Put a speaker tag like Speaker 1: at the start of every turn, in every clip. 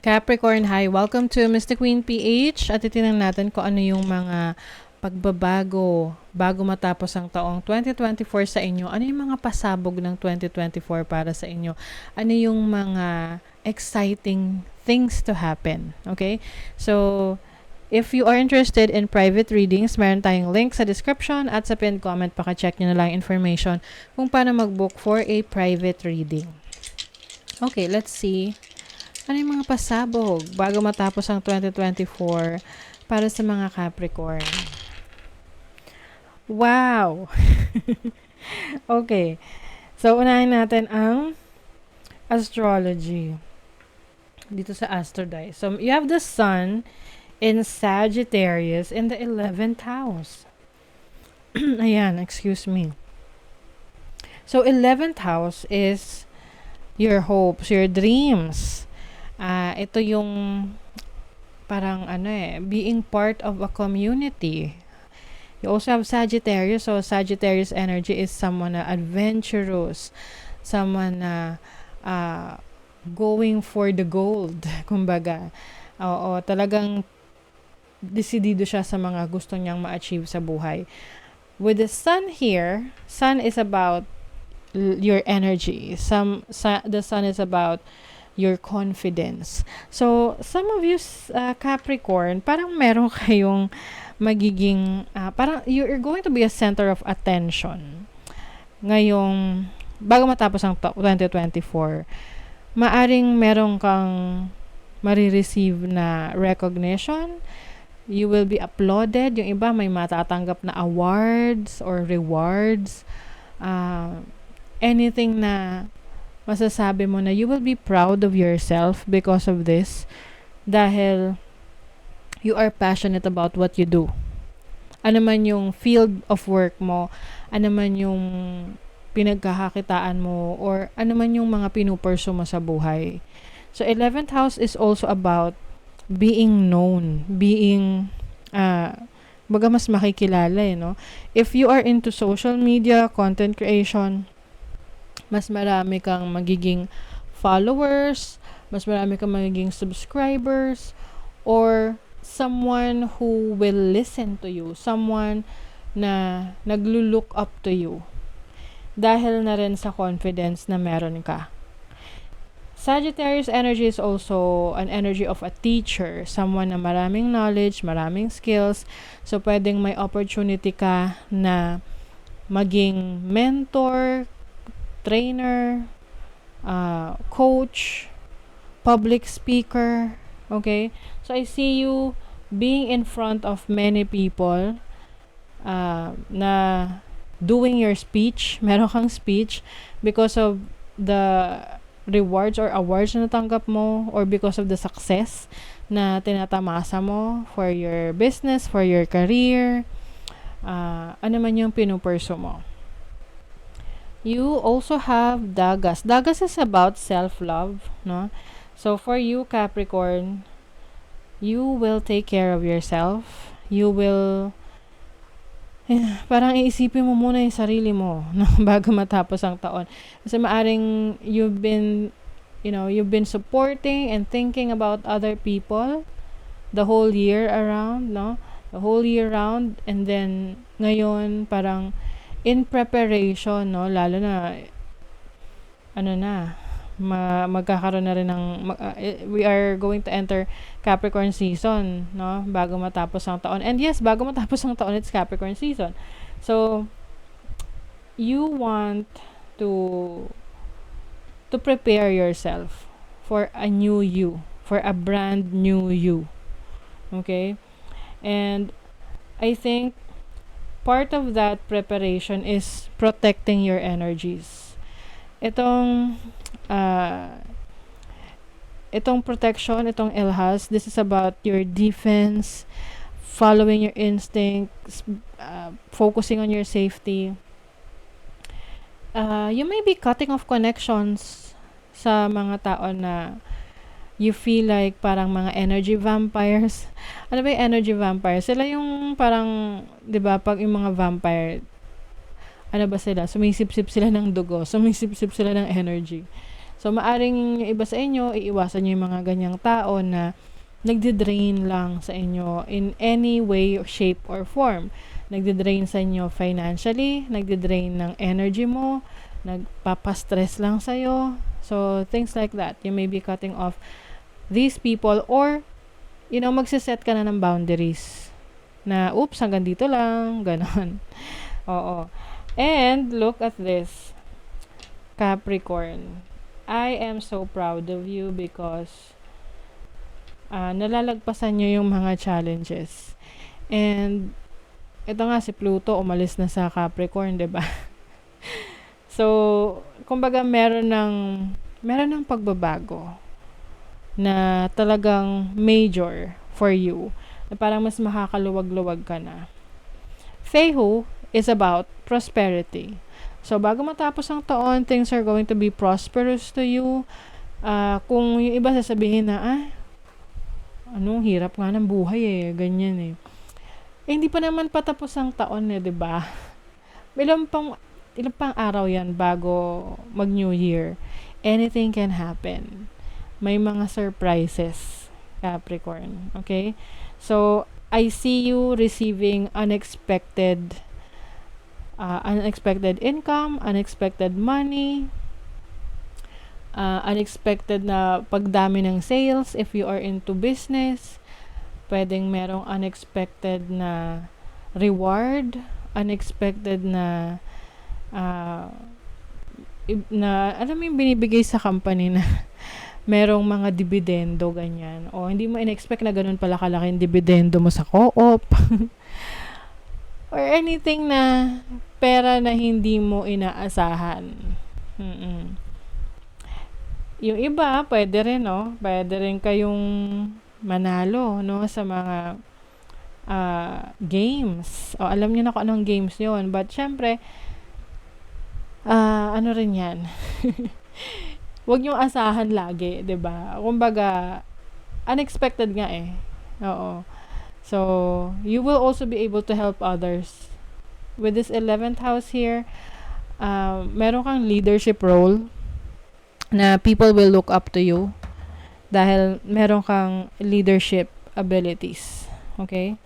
Speaker 1: Capricorn, hi! Welcome to Mr. Queen PH at titingnan natin kung ano yung mga pagbabago bago matapos ang taong 2024 sa inyo. Ano yung mga pasabog ng 2024 para sa inyo? Ano yung mga exciting things to happen? Okay? So, if you are interested in private readings, meron tayong link sa description at sa pinned comment. Paka-check nyo na lang information kung paano mag-book for a private reading. Okay, let's see. Ano yung mga pasabog bago matapos ang 2024 para sa mga Capricorn? Wow! Okay. So, unahin natin ang astrology. Dito sa Astrodice. So, you have the Sun in Sagittarius in the 11th house. Ayan, excuse me. So, 11th house is your hopes, your dreams. Ito yung parang being part of a community. You also have Sagittarius. So, Sagittarius energy is someone na adventurous. Someone na going for the gold. Kumbaga. Oo, talagang desidido siya sa mga gusto niyang ma-achieve sa buhay. With the Sun here, Sun is about your energy. The Sun is about your confidence. So, some of you Capricorn, parang meron kayong magiging, parang you're going to be a center of attention. Ngayong, bago matapos ang 2024, maaring meron kang marireceive na recognition. You will be applauded. Yung iba may matatanggap na awards or rewards. Anything na masasabi mo na you will be proud of yourself because of this, dahil you are passionate about what you do. Ano man yung field of work mo, ano man yung pinagkakakitaan mo, or ano man yung mga pinupursu mo sa buhay. So, 11th house is also about being known, being baga mas makikilala no? If you are into social media, content creation, mas marami kang magiging followers, mas marami kang magiging subscribers, or someone who will listen to you, someone na naglo-look up to you, dahil na rin sa confidence na meron ka. Sagittarius energy is also an energy of a teacher, someone na maraming knowledge, maraming skills, so pwedeng may opportunity ka na maging mentor, trainer, coach, public speaker. Okay? So, I see you being in front of many people na doing your speech. Meron kang speech because of the rewards or awards na natanggap mo, or because of the success na tinatamasa mo for your business, for your career. Ano man yung pinupursu mo. You also have Dagas. Dagas is about self-love, no? So, for you, Capricorn, you will take care of yourself. You will, parang iisipin mo muna yung sarili mo, no? Bago matapos ang taon. Kasi maaring you've been supporting and thinking about other people the whole year around, no? The whole year round. And then, ngayon, parang in preparation, no? Lalo na, magkakaroon na rin ng we are going to enter Capricorn season, no, bago matapos ang taon. And yes, bago matapos ang taon, it's Capricorn season. So, you want to prepare yourself for a new you, for a brand new you. Okay? And I think part of that preparation is protecting your energies. Itong protection, itong LHAS, this is about your defense, following your instincts, focusing on your safety. You may be cutting off connections sa mga tao na you feel like parang mga energy vampires. Ano ba yung energy vampires? Sila yung parang, di ba, pag yung mga vampire, ano ba sila? Sumisip-sip sila ng dugo, sumisip-sip sila ng energy. So, maaring yung iba sa inyo, iiwasan nyo yung mga ganyang tao na nagde-drain lang sa inyo in any way, shape, or form. Nagde-drain sa inyo financially, nagde-drain ng energy mo, nagpapastress lang sa'yo. So, things like that. You may be cutting off these people or, magsiset ka na ng boundaries. Na, oops, hanggang dito lang, ganon. Oo. And, look at this. Capricorn. I am so proud of you because nalalagpasan nyo yung mga challenges. And, ito nga si Pluto, umalis na sa Capricorn, 'di ba? So, kumbaga meron ng pagbabago na talagang major for you. Na parang mas makakaluwag-luwag ka na. Fehu is about prosperity. So, bago matapos ang taon, things are going to be prosperous to you. Kung yung iba sasabihin na, anong hirap nga ng buhay ganyan hindi pa naman patapos ang taon 'di ba? Ilang pang araw yan bago mag New Year. Anything can happen. May mga surprises, Capricorn. Okay? So, I see you receiving unexpected income, unexpected money, unexpected na pagdami ng sales if you are into business. Pwedeng merong unexpected na reward, unexpected na alam mo yung binibigay sa company na merong mga dividendo, ganyan. O hindi mo in-expect na ganun pala kalaking dividendo mo sa co-op. Or anything na pera na hindi mo inaasahan. Yung iba, pwede rin, pwede rin kayong manalo, sa mga games. O, alam niyo na kung anong games yon. But, syempre, ano rin yan? Huwag niyong asahan lagi, 'di ba? Kumbaga, unexpected nga Oo. So, you will also be able to help others. With this 11th house here, meron kang leadership role na people will look up to you dahil meron kang leadership abilities. Okay?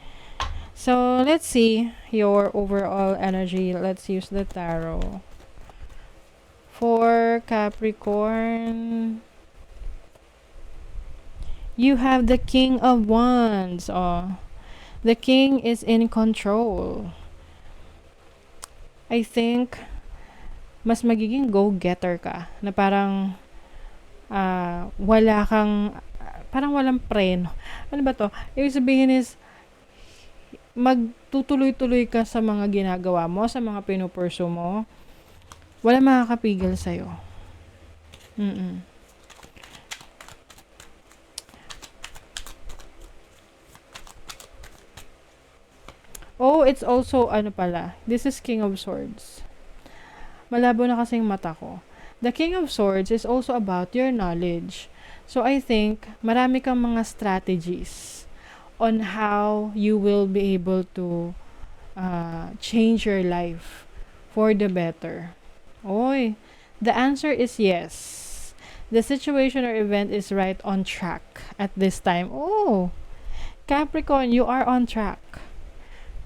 Speaker 1: So, let's see your overall energy. Let's use the tarot. For Capricorn, you have the King of Wands. The King is in control. I think mas magiging go-getter ka. Na parang parang walang preno. Ano ba to? Ibig sabihin is, magtutuloy-tuloy ka sa mga ginagawa mo, sa mga pinupursu mo. Wala makakapigil sa'yo. Oh, it's also, this is King of Swords. Malabo na kasing mata ko. The King of Swords is also about your knowledge. So, I think, marami kang mga strategies on how you will be able to change your life for the better. Oy, the answer is yes. The situation or event is right on track at this time. Oh, Capricorn, you are on track.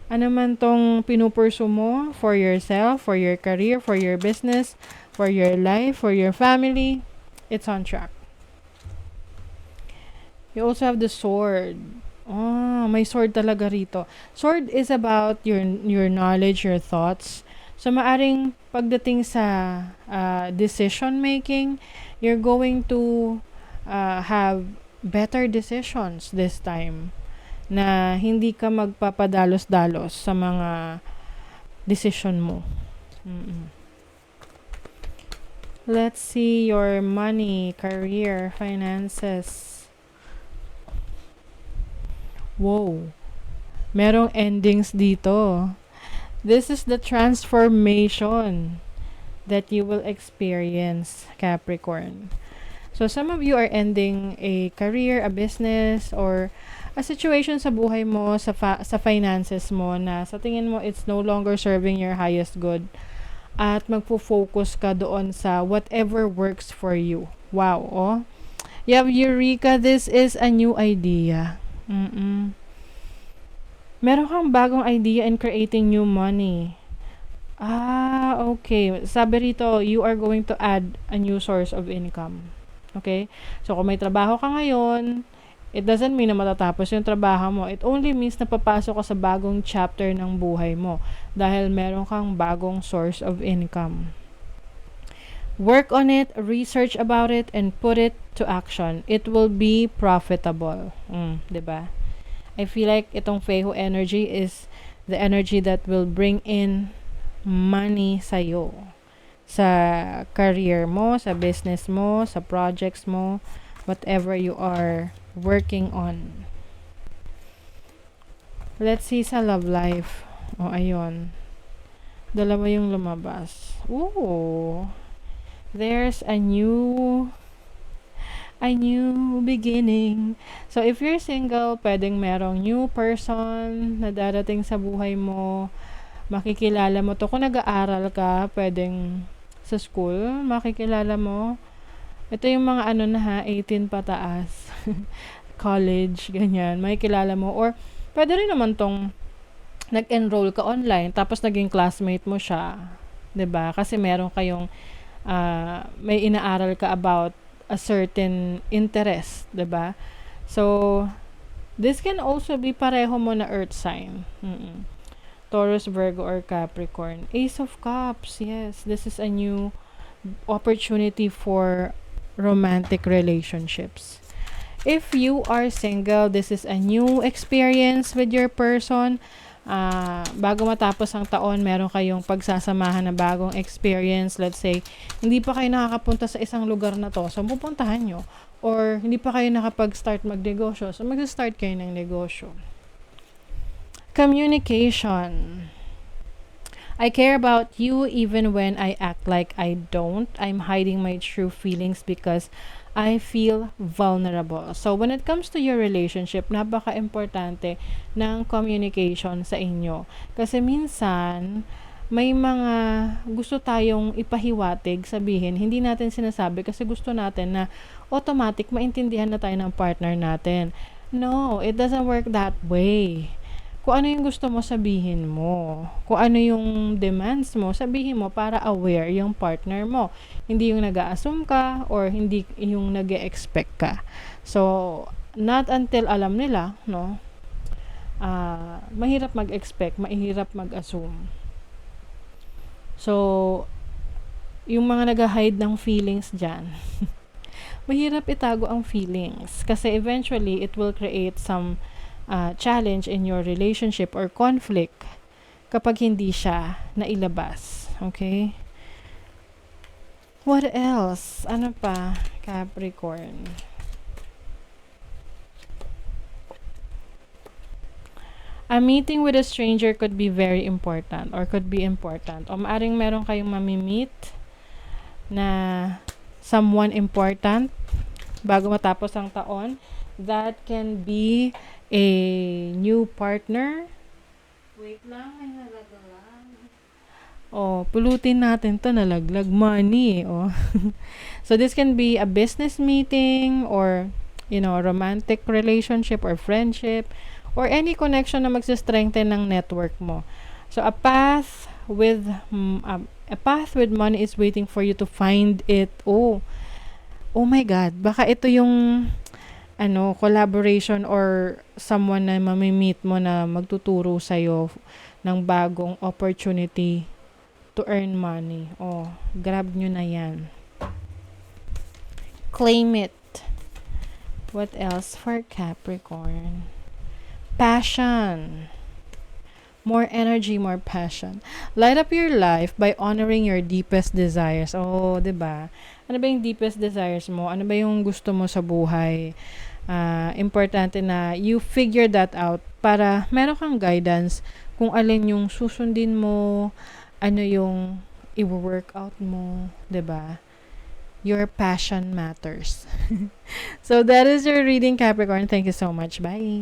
Speaker 1: Ano man tong pinupursu mo for yourself, for your career, for your business, for your life, for your family, it's on track. You also have the sword. Oh, may sword talaga rito. Sword is about your knowledge, your thoughts. So, maaring pagdating sa decision making, you're going to have better decisions this time. Na hindi ka magpapadalos-dalos sa mga decision mo. Let's see your money, career, finances. Wow. Merong endings dito. This is the transformation that you will experience, Capricorn. So, some of you are ending a career, a business, or a situation sa buhay mo, sa finances mo, na sa tingin mo, it's no longer serving your highest good. At magpo-focus ka doon sa whatever works for you. Wow, oh. Yeah, Eureka, this is a new idea. Mm-mm. Meron kang bagong idea in creating new money. Okay. Sabi rito, you are going to add a new source of income. Okay? So, kung may trabaho ka ngayon, it doesn't mean na matatapos yung trabaho mo. It only means na papasok ka sa bagong chapter ng buhay mo dahil meron kang bagong source of income. Work on it, research about it, and put it to action. It will be profitable. 'Di ba? I feel like itong Feiho energy is the energy that will bring in money sa'yo. Sa career mo, sa business mo, sa projects mo, whatever you are working on. Let's see sa love life. Ayun. Dalawa yung lumabas. Ooh. There's a new beginning. So, if you're single, pwedeng merong new person na darating sa buhay mo. Makikilala mo to. Kung nag-aaral ka, pwedeng sa school, makikilala mo. Ito yung mga 18 pataas. College, ganyan. Makikilala mo. Or, pwede rin naman tong nag-enroll ka online, tapos naging classmate mo siya. 'Di ba? Kasi meron kayong may inaaral ka about a certain interest, 'di ba? So, this can also be pareho mo na earth sign. Taurus, Virgo, or Capricorn. Ace of Cups, yes. This is a new opportunity for romantic relationships. If you are single, this is a new experience with your person. Bago matapos ang taon, meron kayong pagsasamahan na bagong experience. Let's say, hindi pa kayo nakakapunta sa isang lugar na to, so pupuntahan nyo. Or hindi pa kayo nakapag-start magnegosyo, so mag-start kayo ng negosyo. Communication. I care about you even when I act like I don't. I'm hiding my true feelings because I feel vulnerable. So, when it comes to your relationship, napaka-importante ng communication sa inyo. Kasi minsan, may mga gusto tayong ipahiwatig, sabihin, hindi natin sinasabi kasi gusto natin na automatic maintindihan na tayo ng partner natin. No, it doesn't work that way. Kung ano yung gusto mo, sabihin mo. Kung ano yung demands mo, sabihin mo para aware yung partner mo. Hindi yung nag-a-assume ka or hindi yung nag-e-expect ka. So, not until alam nila, no? Mahirap mag-expect, mahirap mag-assume. So, yung mga nag-hide ng feelings dyan, mahirap itago ang feelings. Kasi eventually, it will create some challenge in your relationship or conflict kapag hindi siya nailabas. Okay? What else? Ano pa? Capricorn. A meeting with a stranger could be very important or could be important. O maaring meron kayong mamimit na someone important bago matapos ang taon. That can be a new partner. Wait lang, ay nalaglag. Pulutin natin to, nalaglag money. So this can be a business meeting or, romantic relationship or friendship or any connection na magsa-strengthen ng network mo. So a path with money is waiting for you to find it. Oh my God, baka ito yung collaboration or someone na mamimit mo na magtuturo sa'yo ng bagong opportunity to earn money. Grab nyo na yan. Claim it. What else for Capricorn? Passion. More energy, more passion. Light up your life by honoring your deepest desires. 'Di ba? Ano ba yung deepest desires mo? Ano ba yung gusto mo sa buhay? Importante na you figure that out para meron kang guidance kung alin yung susundin mo, ano yung i-workout mo, 'di ba? Your passion matters. So that is your reading, Capricorn. Thank you so much. Bye.